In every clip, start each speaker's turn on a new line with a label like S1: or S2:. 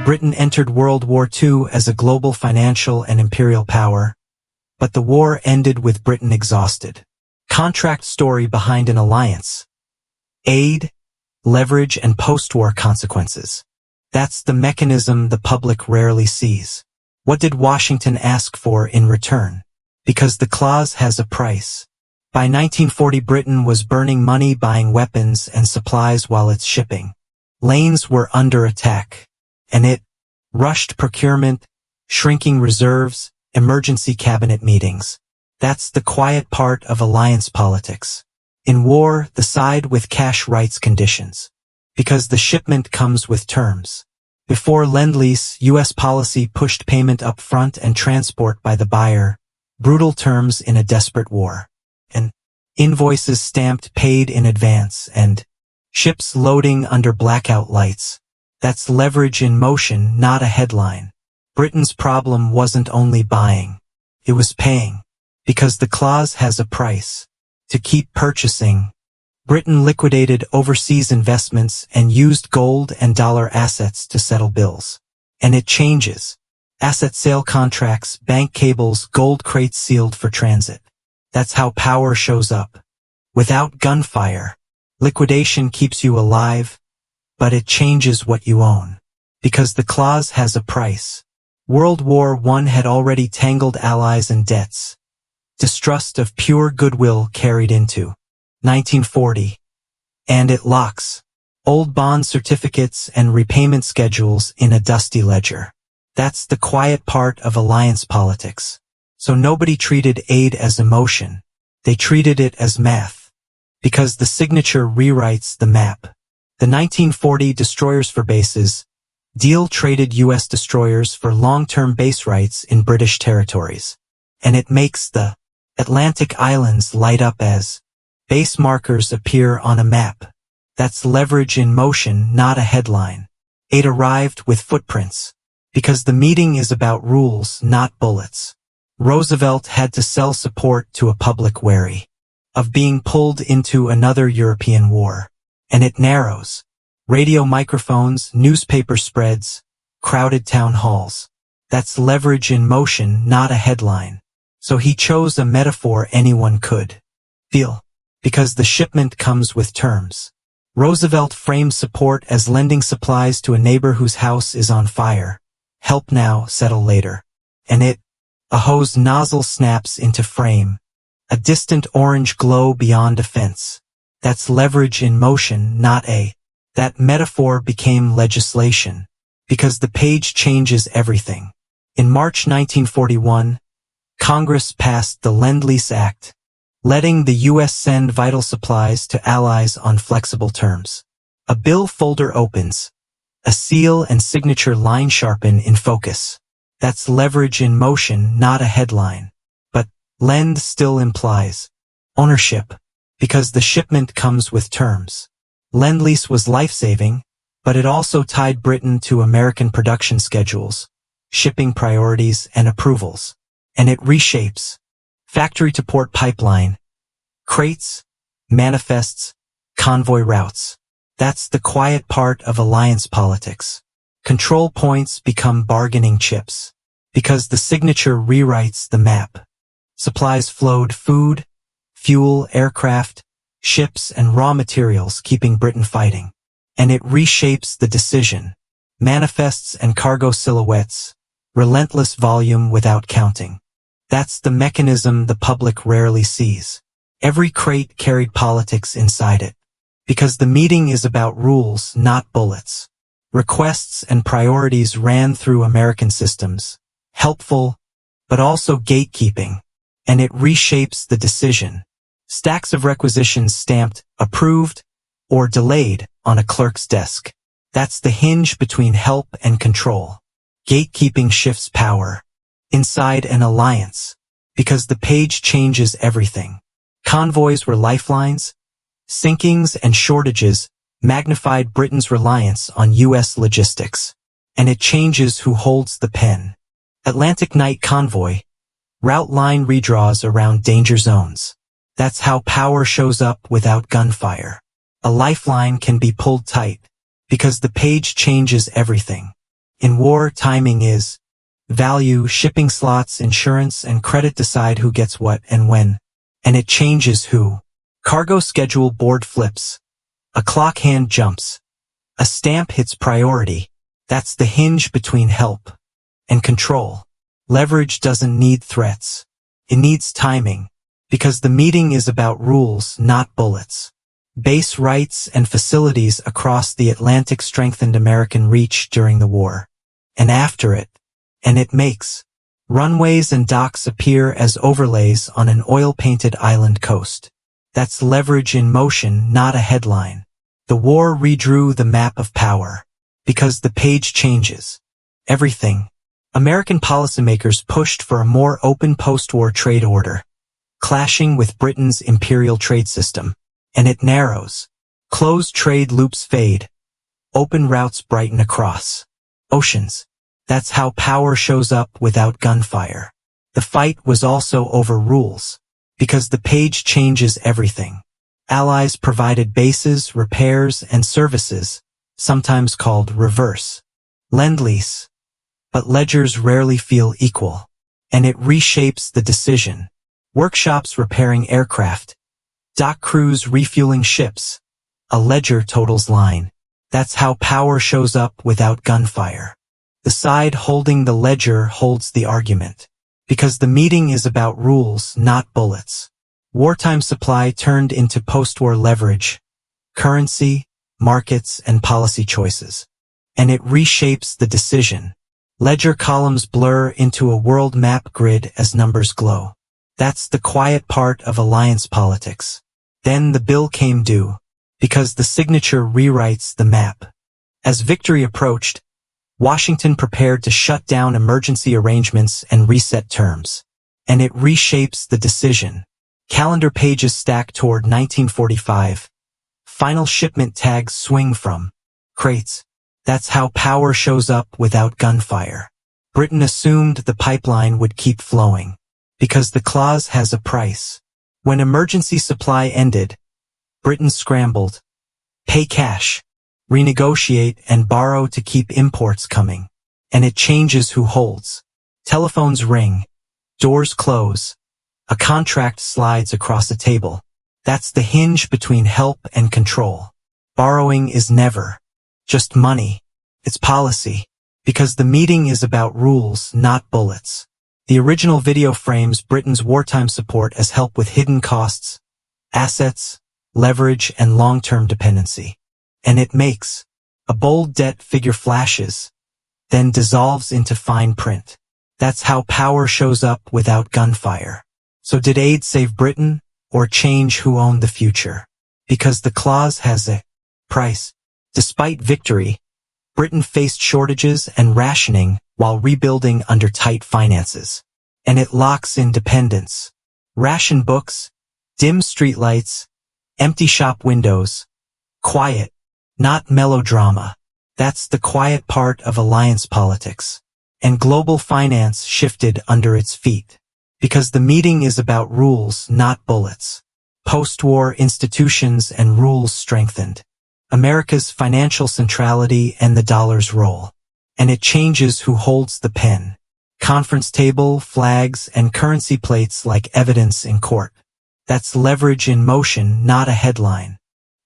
S1: Britain entered World War II as a global financial and imperial power, but the war ended with Britain exhausted. Contract story behind an alliance. Aid, leverage, and post-war consequences. That's the mechanism the public rarely sees. What did Washington ask for in return? Because the clause has a price. By 1940, Britain was burning money buying weapons and supplies while its shipping lanes were under attack. And it rushed procurement, shrinking reserves, emergency cabinet meetings. That's the quiet part of alliance politics. In war, the side with cash writes conditions. Because the shipment comes with terms. Before Lend-Lease, U.S. policy pushed payment up front and transport by the buyer, brutal terms in a desperate war. And invoices stamped paid in advance and ships loading under blackout lights. That's leverage in motion, not a headline. Britain's problem wasn't only buying. It was paying. Because the clause has a price. To keep purchasing, Britain liquidated overseas investments and used gold and dollar assets to settle bills. And it changes. Asset sale contracts, bank cables, gold crates sealed for transit. That's how power shows up. Without gunfire, liquidation keeps you alive, but it changes what you own. Because the clause has a price. World War I had already tangled allies and debts. Distrust of pure goodwill carried into 1940. And it locks old bond certificates and repayment schedules in a dusty ledger. That's the quiet part of alliance politics. So nobody treated aid as emotion. They treated it as math. Because the signature rewrites the map. The 1940 destroyers for bases deal traded U.S. destroyers for long-term base rights in British territories. And it makes the Atlantic islands light up as base markers appear on a map. That's leverage in motion, not a headline. Aid arrived with footprints. Because the meeting is about rules, not bullets. Roosevelt had to sell support to a public wary of being pulled into another European war. And it narrows. Radio microphones, newspaper spreads, crowded town halls. That's leverage in motion, not a headline. So he chose a metaphor anyone could feel. Because the shipment comes with terms. Roosevelt framed support as lending supplies to a neighbor whose house is on fire. Help now, settle later. And a hose nozzle snaps into frame. A distant orange glow beyond a fence. That's leverage in motion, not a. That metaphor became legislation. Because the page changes everything. In March 1941, Congress passed the Lend-Lease Act, letting the U.S. send vital supplies to allies on flexible terms. A bill folder opens. A seal and signature line sharpen in focus. That's leverage in motion, not a headline. But lend still implies ownership. Because the shipment comes with terms. Lend-Lease was life-saving, but it also tied Britain to American production schedules, shipping priorities, and approvals. And it reshapes. Factory-to-port pipeline. Crates, manifests, convoy routes. That's the quiet part of alliance politics. Control points become bargaining chips. Because the signature rewrites the map. Supplies flowed food, fuel, aircraft, ships, and raw materials, keeping Britain fighting. And it reshapes the decision. Manifests and cargo silhouettes. Relentless volume without counting. That's the mechanism the public rarely sees. Every crate carried politics inside it. Because the meeting is about rules, not bullets. Requests and priorities ran through American systems. Helpful, but also gatekeeping. And it reshapes the decision. Stacks of requisitions stamped, approved, or delayed on a clerk's desk. That's the hinge between help and control. Gatekeeping shifts power. Inside an alliance. Because the page changes everything. Convoys were lifelines. Sinkings and shortages magnified Britain's reliance on U.S. logistics. And it changes who holds the pen. Atlantic Night Convoy. Route line redraws around danger zones. That's how power shows up without gunfire. A lifeline can be pulled tight. Because the page changes everything. In war, timing is value. Shipping slots, insurance, and credit decide who gets what and when. And it changes who. Cargo schedule, board flips. A clock hand jumps. A stamp hits priority. That's the hinge between help and control. Leverage doesn't need threats. It needs timing. Because the meeting is about rules, not bullets. Base rights and facilities across the Atlantic strengthened American reach during the war. And after it. And it makes runways and docks appear as overlays on an oil-painted island coast. That's leverage in motion, not a headline. The war redrew the map of power. Because the page changes everything. American policymakers pushed for a more open post-war trade order, clashing with Britain's imperial trade system. And it narrows. Closed trade loops fade. Open routes brighten across oceans. That's how power shows up without gunfire. The fight was also over rules. Because the page changes everything. Allies provided bases, repairs, and services, sometimes called reverse Lend-Lease. But ledgers rarely feel equal. And it reshapes the decision. Workshops repairing aircraft. Dock crews refueling ships. A ledger totals line. That's how power shows up without gunfire. The side holding the ledger holds the argument. Because the meeting is about rules, not bullets. Wartime supply turned into post-war leverage, currency, markets, and policy choices. And it reshapes the decision. Ledger columns blur into a world map grid as numbers glow. That's the quiet part of alliance politics. Then the bill came due. Because the signature rewrites the map. As victory approached, Washington prepared to shut down emergency arrangements and reset terms. And it reshapes the decision. Calendar pages stack toward 1945. Final shipment tags swing from crates. That's how power shows up without gunfire. Britain assumed the pipeline would keep flowing. Because the clause has a price. When emergency supply ended, Britain scrambled. Pay cash. Renegotiate and borrow to keep imports coming. And it changes who holds. Telephones ring. Doors close. A contract slides across a table. That's the hinge between help and control. Borrowing is never just money. It's policy. Because the meeting is about rules, not bullets. The original video frames Britain's wartime support as help with hidden costs, assets, leverage, and long-term dependency. And it makes a bold debt figure flashes, then dissolves into fine print. That's how power shows up without gunfire. So did aid save Britain, or change who owned the future? Because the clause has a price. Despite victory, Britain faced shortages and rationing while rebuilding under tight finances. And it locks in dependence. Ration books, dim streetlights, empty shop windows. Quiet, not melodrama. That's the quiet part of alliance politics. And global finance shifted under its feet. Because the meeting is about rules, not bullets. Post-war institutions and rules strengthened. America's financial centrality and the dollar's role. And it changes who holds the pen. Conference table, flags, and currency plates like evidence in court. That's leverage in motion, not a headline.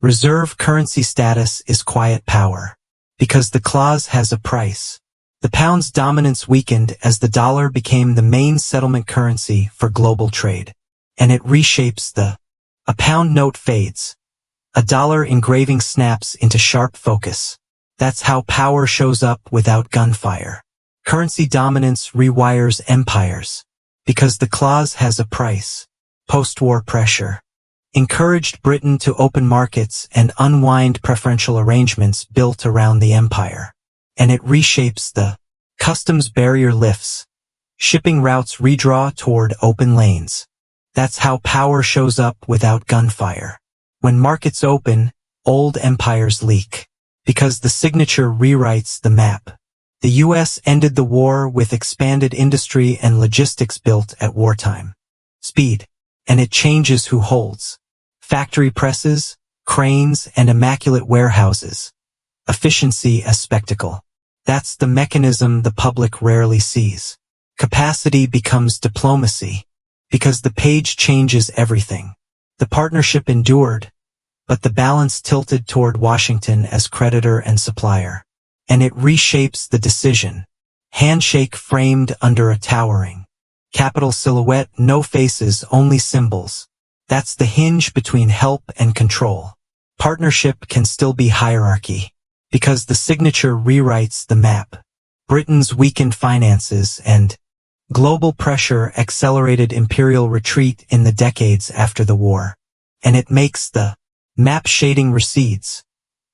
S1: Reserve currency status is quiet power. Because the clause has a price. The pound's dominance weakened as the dollar became the main settlement currency for global trade. And it reshapes a pound note fades. A dollar engraving snaps into sharp focus. That's how power shows up without gunfire. Currency dominance rewires empires. Because the clause has a price. Post-war pressure encouraged Britain to open markets and unwind preferential arrangements built around the empire. And it reshapes the customs barrier lifts. Shipping routes redraw toward open lanes. That's how power shows up without gunfire. When markets open, old empires leak. Because the signature rewrites the map. The U.S. ended the war with expanded industry and logistics built at wartime. Speed. And it changes who holds. Factory presses, cranes, and immaculate warehouses. Efficiency as spectacle. That's the mechanism the public rarely sees. Capacity becomes diplomacy, because the page changes everything. The partnership endured, but the balance tilted toward Washington as creditor and supplier. And it reshapes the decision. Handshake framed under a towering capital silhouette, no faces, only symbols. That's the hinge between help and control. Partnership can still be hierarchy, because the signature rewrites the map. Britain's weakened finances and global pressure accelerated imperial retreat in the decades after the war. And it makes the map shading recedes.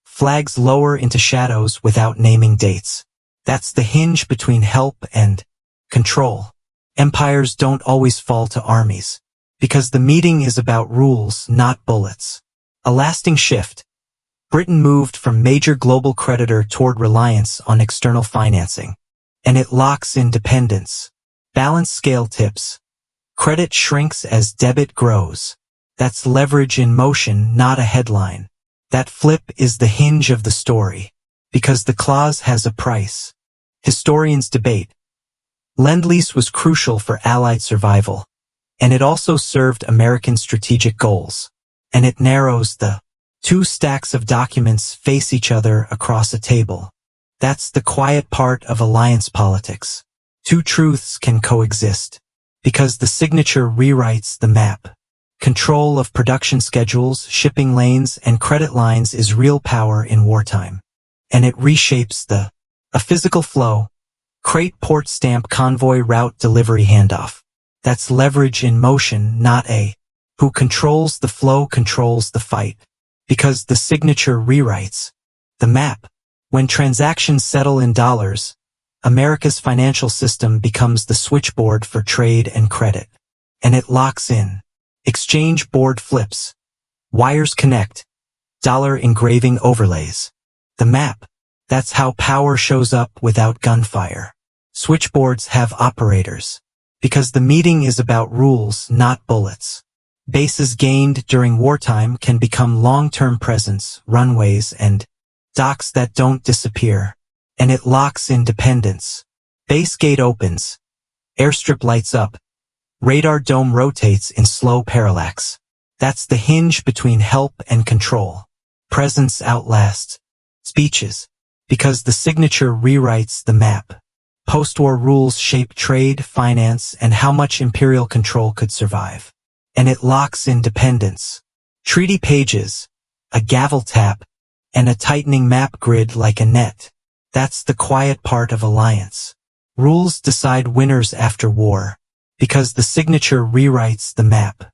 S1: Flags lower into shadows without naming dates. That's the hinge between help and control. Empires don't always fall to armies, because the meeting is about rules, not bullets. A lasting shift. Britain moved from major global creditor toward reliance on external financing. And it locks in dependence. Balance scale tips. Credit shrinks as debit grows. That's leverage in motion, not a headline. That flip is the hinge of the story, because the clause has a price. Historians debate. Lend-Lease was crucial for Allied survival, and it also served American strategic goals. And it narrows the two stacks of documents face each other across a table. That's the quiet part of alliance politics. Two truths can coexist, because the signature rewrites the map. Control of production schedules, shipping lanes, and credit lines is real power in wartime. And it reshapes a physical flow. Crate port stamp convoy route delivery handoff. That's leverage in motion, not a who controls the flow controls the fight. Because the signature rewrites the map. When transactions settle in dollars, America's financial system becomes the switchboard for trade and credit. And it locks in. Exchange board flips. Wires connect. Dollar engraving overlays. The map. That's how power shows up without gunfire. Switchboards have operators. Because the meeting is about rules, not bullets. Bases gained during wartime can become long-term presence, runways, and docks that don't disappear. And it locks in dependence. Base gate opens. Airstrip lights up. Radar dome rotates in slow parallax. That's the hinge between help and control. Presence outlasts speeches, because the signature rewrites the map. Postwar rules shape trade, finance, and how much imperial control could survive. And it locks in dependence. Treaty pages, a gavel tap, and a tightening map grid like a net. That's the quiet part of alliance. Rules decide winners after war, because the signature rewrites the map.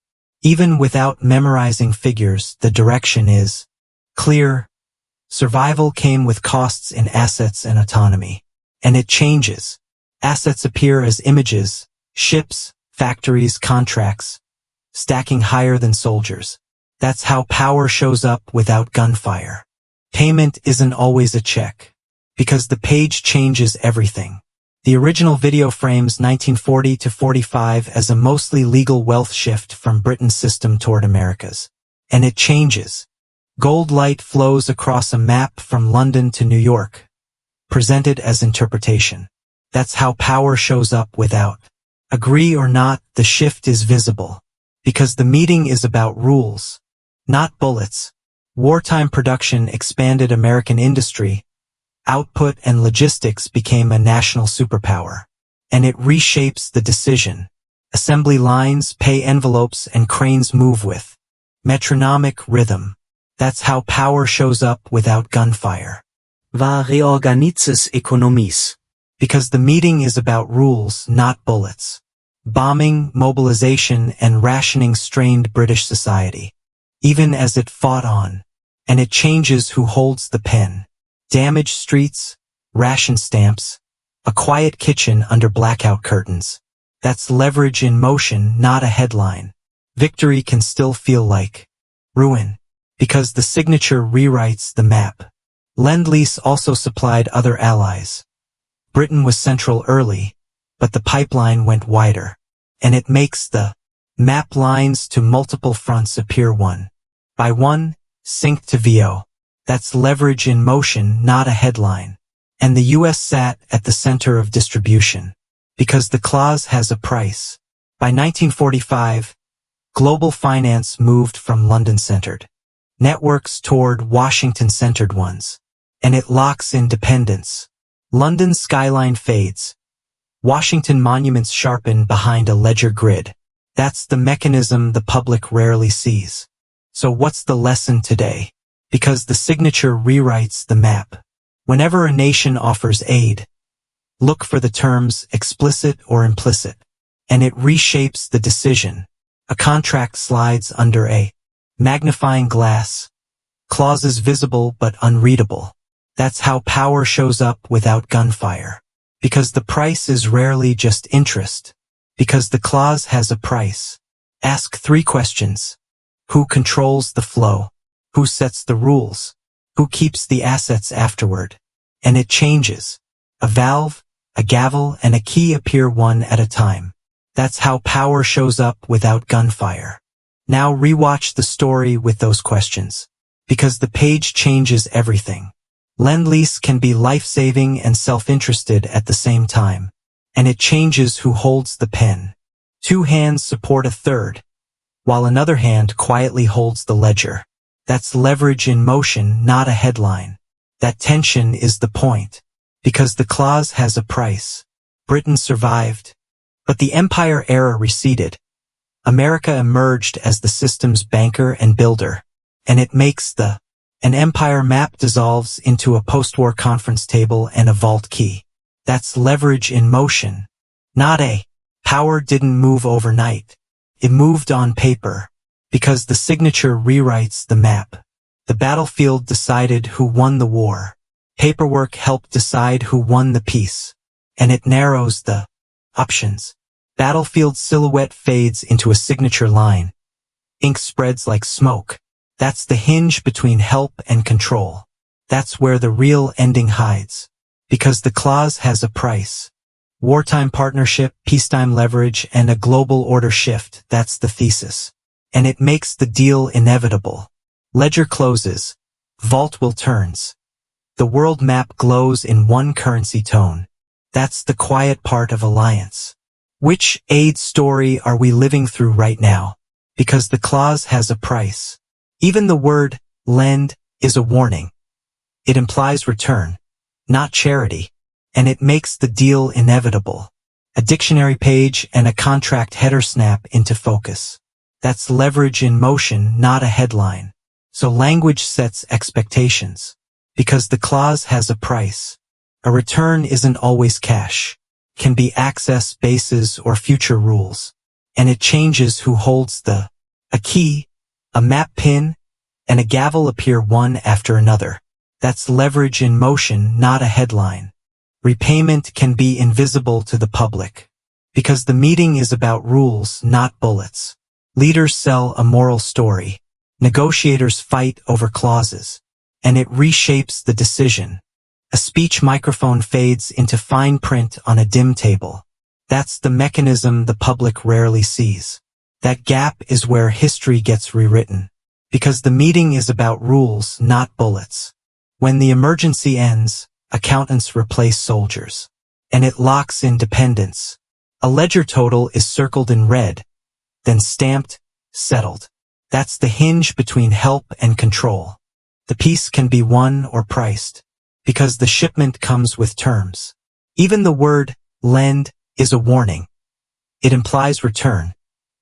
S1: Even without memorizing figures, the direction is clear. Survival came with costs in assets and autonomy. And it changes. Assets appear as images, ships, factories, contracts, stacking higher than soldiers. That's how power shows up without gunfire. Payment isn't always a check, because the page changes everything. The original video frames 1940 to 45 as a mostly legal wealth shift from Britain's system toward America's. And it changes. Gold light flows across a map from London to New York, presented as interpretation. That's how power shows up without. Agree or not, the shift is visible. Because the meeting is about rules, not bullets. Wartime production expanded American industry. Output and logistics became a national superpower. And it reshapes the decision. Assembly lines, pay envelopes, and cranes move with metronomic rhythm. That's how power shows up without gunfire.
S2: War reorganizes Ökonomies.
S1: Because the meeting is about rules, not bullets. Bombing, mobilization, and rationing strained British society, even as it fought on. And it changes who holds the pen. Damaged streets, ration stamps, a quiet kitchen under blackout curtains. That's leverage in motion, not a headline. Victory can still feel like ruin, because the signature rewrites the map. Lend-Lease also supplied other allies. Britain was central early, but the pipeline went wider. And it makes the map lines to multiple fronts appear one by one, sync to VO. That's leverage in motion, not a headline. and the U.S. sat at the center of distribution, because the clause has a price. By 1945, global finance moved from London-centered networks toward Washington-centered ones, and it locks in dependence. London's skyline fades. Washington monuments sharpen behind a ledger grid. That's the mechanism the public rarely sees. So what's the lesson today? Because the signature rewrites the map. Whenever a nation offers aid, look for the terms explicit or implicit, and it reshapes the decision. A contract slides under a magnifying glass, clauses visible but unreadable. That's how power shows up without gunfire. Because the price is rarely just interest. Because the clause has a price. Ask 3 questions. Who controls the flow? Who sets the rules? Who keeps the assets afterward? And it changes. A valve, a gavel, and a key appear one at a time. That's how power shows up without gunfire. Now rewatch the story with those questions. Because the page changes everything. Lend-Lease can be life-saving and self-interested at the same time. And it changes who holds the pen. 2 hands support a third, while another hand quietly holds the ledger. That's leverage in motion, not a headline. That tension is the point. Because the clause has a price. Britain survived, but the empire era receded. America emerged as the system's banker and builder, and it makes an empire map dissolves into a post-war conference table and a vault key. That's leverage in motion, not a power didn't move overnight. It moved on paper, because the signature rewrites the map. The battlefield decided who won the war. Paperwork helped decide who won the peace, and it narrows the options. Battlefield silhouette fades into a signature line. Ink spreads like smoke. That's the hinge between help and control. That's where the real ending hides. Because the clause has a price. Wartime partnership, peacetime leverage, and a global order shift, that's the thesis. And it makes the deal inevitable. Ledger closes. Vault will turns. The world map glows in one currency tone. That's the quiet part of alliance. Which aid story are we living through right now? Because the clause has a price. Even the word lend is a warning. It implies return, not charity, and it makes the deal inevitable. A dictionary page and a contract header snap into focus. That's leverage in motion, not a headline. So language sets expectations. Because the clause has a price. A return isn't always cash. Can be access, bases, or future rules. And it changes who holds a key, a map pin, and a gavel appear one after another. That's leverage in motion, not a headline. Repayment can be invisible to the public. Because the meeting is about rules, not bullets. Leaders sell a moral story. Negotiators fight over clauses. And it reshapes the decision. A speech microphone fades into fine print on a dim table. That's the mechanism the public rarely sees. That gap is where history gets rewritten. Because the meeting is about rules, not bullets. When the emergency ends, accountants replace soldiers. And it locks in dependence. A ledger total is circled in red, then stamped, settled. That's the hinge between help and control. The peace can be won or priced, because the shipment comes with terms. Even the word lend is a warning. It implies return,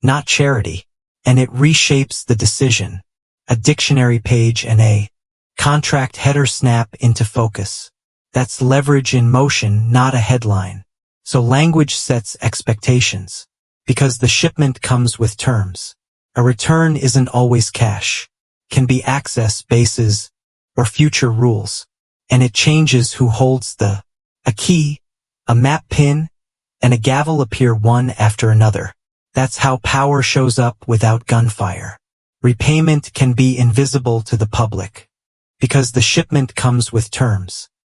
S1: not charity, and it reshapes the decision. A dictionary page and a contract header snap into focus. That's leverage in motion, not a headline. So language sets expectations. Because the shipment comes with terms. A return isn't always cash. Can be access, bases, or future rules. And it changes who holds a key, a map pin, and a gavel appear one after another. That's how power shows up without gunfire. Repayment can be invisible to the public. Because the shipment comes with terms.